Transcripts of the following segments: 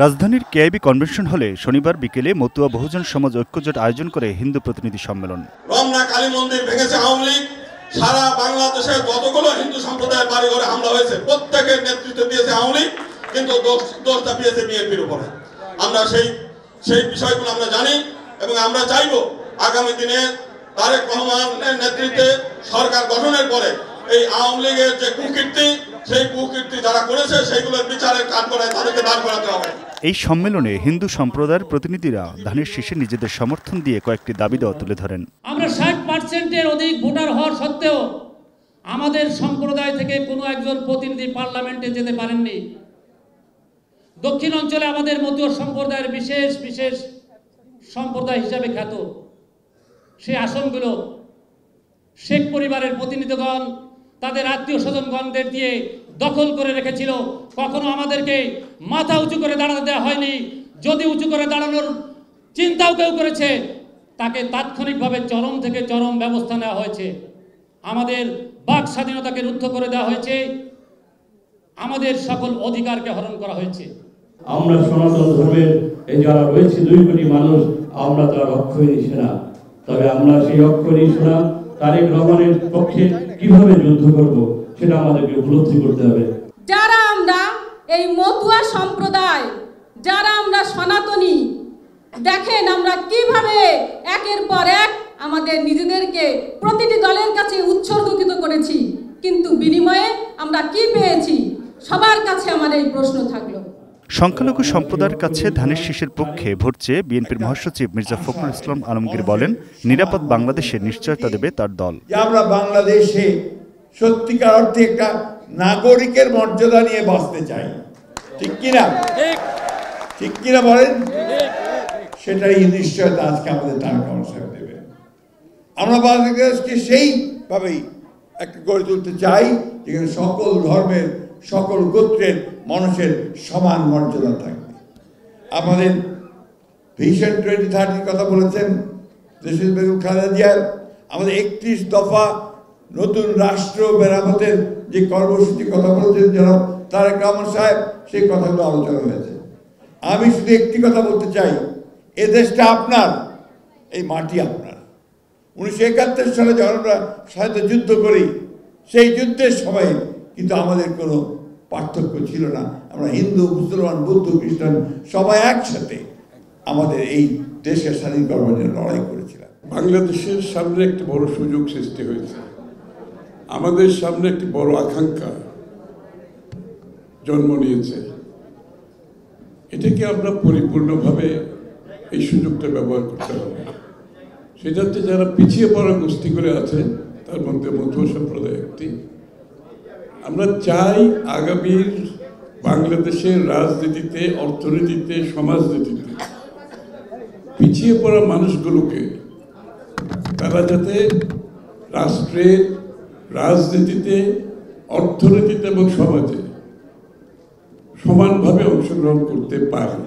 রাজধানীর KIB convention হলে শনিবার বিকেলে মতুয়া বহুজন সমাজ ঐক্যজোট আয়োজন করে হিন্দু প্রতিনিধি সম্মেলন। রমনা কালী মন্দির ভেঙেছে আওয়ামী লীগ, সারা বাংলাদেশে যতগুলো হিন্দু সম্প্রদায়ের বাড়িঘরে হামলা হয়েছে প্রত্যেকের নেতৃত্ব দিয়েছে আওয়ামী লীগ, কিন্তু দোষ চাপিয়েছে বিএনপির উপরে। আমরা সেই বিষয়গুলো আমরা জানি এবং আমরা চাইব আগামী দিনে তারেক রহমানের নেতৃত্বে সরকার গঠনের পরে এই আওয়ামী লীগের যে কুকীর্তি, সেই কুকীর্তি যারা করেছে সেইগুলোর বিচারের কাঠগড়ায় তাদেরকে দাঁড় করাতে হবে। এই সম্মেলনে হিন্দু সম্প্রদায়ের প্রতিনিধিরা ধানের শীষে নিজেদের সমর্থন দিয়ে কয়েকটি দাবি দেওয়া তুলে ধরেন। আমরা 60%-এর অধিক ভোটার হওয়ার সত্ত্বেও আমাদের সম্প্রদায় থেকে কোনো একজন প্রতিনিধি পার্লামেন্টে যেতে পারেননি। দক্ষিণ অঞ্চলে আমাদের মতুয়া সম্প্রদায়ের বিশেষ সম্প্রদায় হিসাবে খ্যাত সেই আসনগুলো শেখ পরিবারের প্রতিনিধিগণ তাদের আত্মীয় স্বজনগণদের দিয়ে দখল করে রেখেছিল। কখনো আমাদেরকে মাথা উঁচু করে দাঁড়াতে দেওয়া হয়নি। যদি উঁচু করে দাঁড়ানোর চিন্তাও কেউ করেছে, তাকে তাৎক্ষণিকভাবে চরম থেকে চরম ব্যবস্থা নেওয়া হয়েছে। আমাদের বাক স্বাধীনতাকে রুদ্ধ করে দেওয়া হয়েছে, আমাদের সকল অধিকারকে হরণ করা হয়েছে। আমরা সনাতন ধর্মের এই যারা রয়েছে 2 কোটি মানুষ, আমরা তার অক্ষয়ী সেনা। তবে আমরা সেই অক্ষয়ী সেনা তারেক রহমানের পক্ষে কিভাবে যুদ্ধ করব সেটা আমাদেরকে উপলব্ধি করতে হবে। যারা আমরা এই মতুয়া সম্প্রদায়, যারা আমরা সনাতনী, দেখেন আমরা কিভাবে একের পর এক আমাদের নিজেদেরকে প্রতিটি দলের কাছে উৎসর্গকৃত করেছি, কিন্তু বিনিময়ে আমরা কি পেয়েছি? সবার কাছে আমার এই প্রশ্ন থাকলো। সংখ্যালঘু সম্প্রদায়ের কাছে ধানের শীষের পক্ষে ভোট চেয়ে বিএনপির মহাসচিব মির্জা ফখরুল ইসলাম আলমগীর বলেন, নিরাপদ বাংলাদেশের নিশ্চয়তা দেবে তার দল। আমরা বাংলাদেশে সত্যিকার অর্থে একটা নাগরিকের মর্যাদা নিয়ে বাঁচতে চাই, ঠিক কিনা? ঠিক কিনা বলেন? সেটাই নিশ্চয়তা আজকে আমাদের তারেক রহমান সাহেব দেবে। আমরা বাংলাদেশকে সেইভাবেই একটা গড়ে তুলতে চাই যেখানে সকল ধর্মের, সকল গোত্রের মানুষের সমান মর্যাদা থাকবে। আমাদের ভিশন 2030 কথা বলেছেন দেশের বেগম খালেদা জিয়া। আমাদের 31 দফা নতুন রাষ্ট্র মেরামতের যে কর্মসূচির কথা বলেছেন জনাব তারেক রহমান সাহেব, সেই কথাগুলো আলোচনা হয়েছে। আমি শুধু একটি কথা বলতে চাই, এ দেশটা আপনার, এই মাটি আপনার। 1971 সালে যখন আমরা স্বাধীনতা যুদ্ধ করি, সেই যুদ্ধের সময় কিন্তু আমাদের কোনো পার্থক্য ছিল না। আমরা হিন্দু, মুসলমান, বৌদ্ধ, খ্রিস্টান সবাই একসাথে আমাদের এই দেশের স্বাধীন করবার জন্য লড়াই করেছিলাম। বাংলাদেশের সামনে একটি বড় সুযোগ সৃষ্টি হয়েছে, আমাদের সামনে একটি বড় আকাঙ্ক্ষা জন্ম নিয়েছে। এটাকে আমরা পরিপূর্ণভাবে এই সুযোগটা ব্যবহার করতে হবে। সেটাতে যারা পিছিয়ে পড়া গোষ্ঠী করে আছে, তার মধ্যে মতুয়া সম্প্রদায় একটি। আমরা চাই আগামীর বাংলাদেশের রাজনীতিতে, অর্থনীতিতে, সমাজনীতিতে পিছিয়ে পড়া মানুষগুলোকে তারা যাতে রাষ্ট্রের রাজনীতিতে, অর্থনীতিতে এবং সমাজে সমানভাবে অংশগ্রহণ করতে পারে,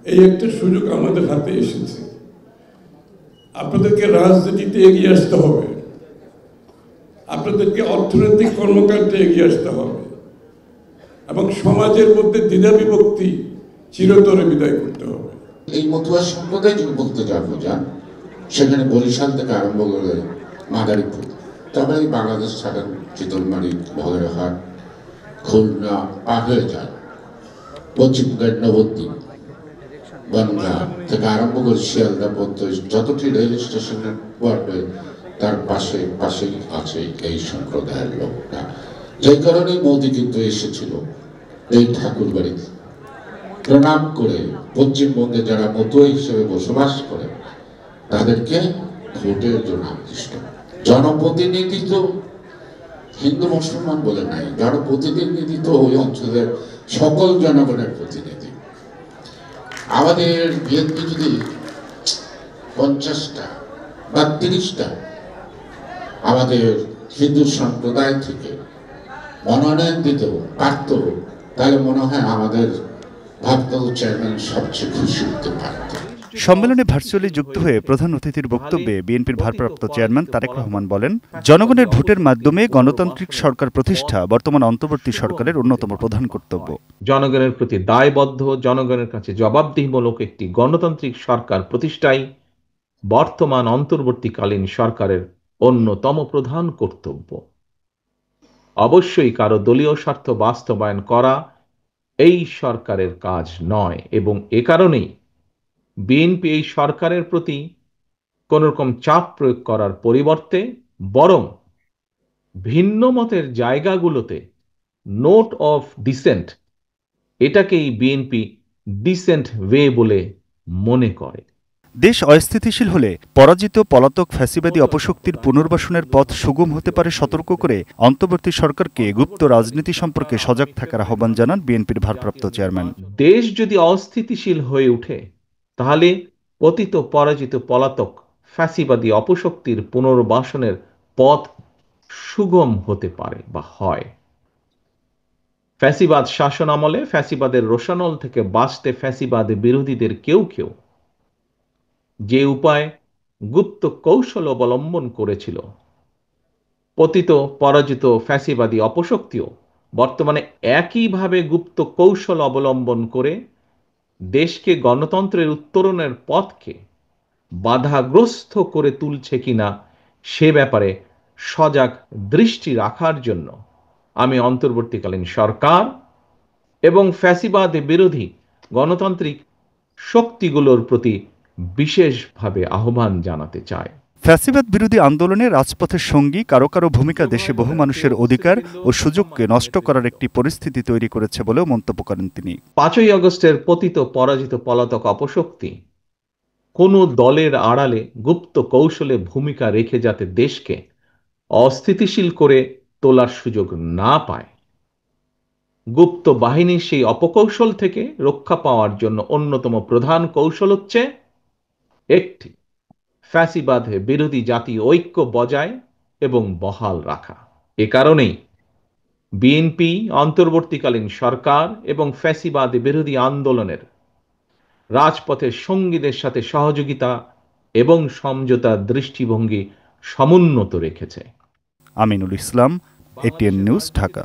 এই একটা সুযোগ আমাদের হাতে এসেছে। আপনাদেরকে রাজনীতিতে এগিয়ে আসতে হবে, আপনাদেরকে অর্থনৈতিক কর্মকাণ্ডে এগিয়ে আসতে হবে এবং সমাজের মধ্যে দ্বিধাবিভক্তি চিরতরে বিদায় করতে হবে। এই মতুয়া সম্প্রদায় যদি বলতে যান, সেখানে বরিশাল থেকে আরম্ভ করে মাদারীপুর, তবে বাংলাদেশ ছাড়েন চিতলমারি, ভগেরহাট, খুলনা পার হয়ে যায়, পশ্চিমবঙ্গের নবদ্বীপ, বনগাঁ থেকে আরম্ভ করে শিয়ালদা পর্যন্ত যতটি রেল স্টেশনের পড়বে তার পাশেই আছে এই সম্প্রদায়ের লোকটা। যে কারণে মোদী কিন্তু এসেছিল এই ঠাকুর বাড়িতে প্রণাম করে পশ্চিমবঙ্গে যারা মতুয়া হিসেবে বসবাস করে তাদেরকে ভোটের জন্য আকৃষ্ট। জনপ্রতিনিধি তো হিন্দু মুসলমান বলে নাই, জনপ্রতিনিধি তো ওই অঞ্চলের সকল জনগণের প্রতিনিধি। আমাদের বিএনপি যদি 50টা বা 30টা আমাদের হিন্দু সম্প্রদায় থেকে মনোনয়ন দিতে পারত, তাহলে মনে হয় আমাদের ভাবতেও চেয়ারম্যান সবচেয়ে খুশি হতে পারত। সম্মেলনে ভার্চুয়ালি যুক্ত হয়ে প্রধান অতিথির বক্তব্যে বিএনপির ভারপ্রাপ্ত চেয়ারম্যান তারেক রহমান বলেন, জনগণের ভোটের মাধ্যমে গণতান্ত্রিক সরকার প্রতিষ্ঠা বর্তমান অন্তর্বর্তী সরকারের অন্যতম প্রধান কর্তব্য। জনগণের প্রতি দায়বদ্ধ, জনগণের কাছে জবাবদিহিমূলক একটি গণতান্ত্রিক সরকার প্রতিষ্ঠাই বর্তমান অন্তর্বর্তীকালীন সরকারের অন্যতম প্রধান কর্তব্য। অবশ্যই কারো দলীয় স্বার্থ বাস্তবায়ন করা এই সরকারের কাজ নয়, এবং এ কারণেই বিএনপি এই সরকারের প্রতি কোন রকম চাপ প্রয়োগ করার পরিবর্তে বরং ভিন্ন মতের জায়গাগুলোতে নোট অফ ডিসেন্ট, এটাকেই বিএনপি ডিসেন্ট ওয়ে বলে মনে করে। দেশ অস্থিতিশীল হলে পরাজিত পলাতক ফ্যাসিবাদী অপশক্তির পুনর্বাসনের পথ সুগম হতে পারে সতর্ক করে অন্তর্বর্তী সরকারকে গুপ্ত রাজনীতি সম্পর্কে সজাগ থাকার আহ্বান জানান বিএনপির ভারপ্রাপ্ত চেয়ারম্যান। দেশ যদি অস্থিতিশীল হয়ে ওঠে তাহলে পতিত পরাজিত পলাতক ফ্যাসিবাদী অপশক্তির পুনর্বাসনের পথ সুগম হতে পারে বা হয়। ফ্যাসিবাদ শাসন আমলে ফ্যাসিবাদের রোষানল থেকে বাঁচতে ফ্যাসিবাদ বিরোধীদের কেউ কেউ যে উপায় গুপ্ত কৌশল অবলম্বন করেছিল, পতিত পরাজিত ফ্যাসিবাদী অপশক্তিও বর্তমানে একইভাবে গুপ্ত কৌশল অবলম্বন করে দেশকে গণতন্ত্রের উত্তরণের পথকে বাধাগ্রস্ত করে তুলছে কিনা সে ব্যাপারে সজাগ দৃষ্টি রাখার জন্য আমি অন্তর্বর্তীকালীন সরকার এবং ফ্যাসিবাদ বিরোধী গণতান্ত্রিক শক্তিগুলোর প্রতি বিশেষভাবে আহ্বান জানাতে চাই। ফ্যাসিবাদ বিরোধী আন্দোলনে রাজপথের সঙ্গী কারো কারো ভূমিকা দেশে বহু মানুষের অধিকার ও সুযোগকে নষ্ট করার একটি পরিস্থিতি তৈরি করেছে বলেও মন্তব্য করেন তিনি। 5ই আগস্টের পতিত পরাজিত পলাতক অপশক্তি কোনো দলের আড়ালে গুপ্ত কৌশলে ভূমিকা রেখে যাতে দেশকে অস্থিতিশীল করে তোলার সুযোগ না পায়, গুপ্ত বাহিনীর সেই অপকৌশল থেকে রক্ষা পাওয়ার জন্য অন্যতম প্রধান কৌশল হচ্ছে একটি ফ্যাসিবাদ বিরোধী জাতীয় ঐক্য বজায় এবং বহাল রাখা। এ কারণেই বিএনপি অন্তর্বর্তীকালীন সরকার এবং ফ্যাসিবাদ বিরোধী আন্দোলনের রাজপথের সঙ্গীদের সাথে সহযোগিতা এবং সমঝোতার দৃষ্টিভঙ্গি সমুন্নত রেখেছে। Aminul Islam, ATN news, Dhaka.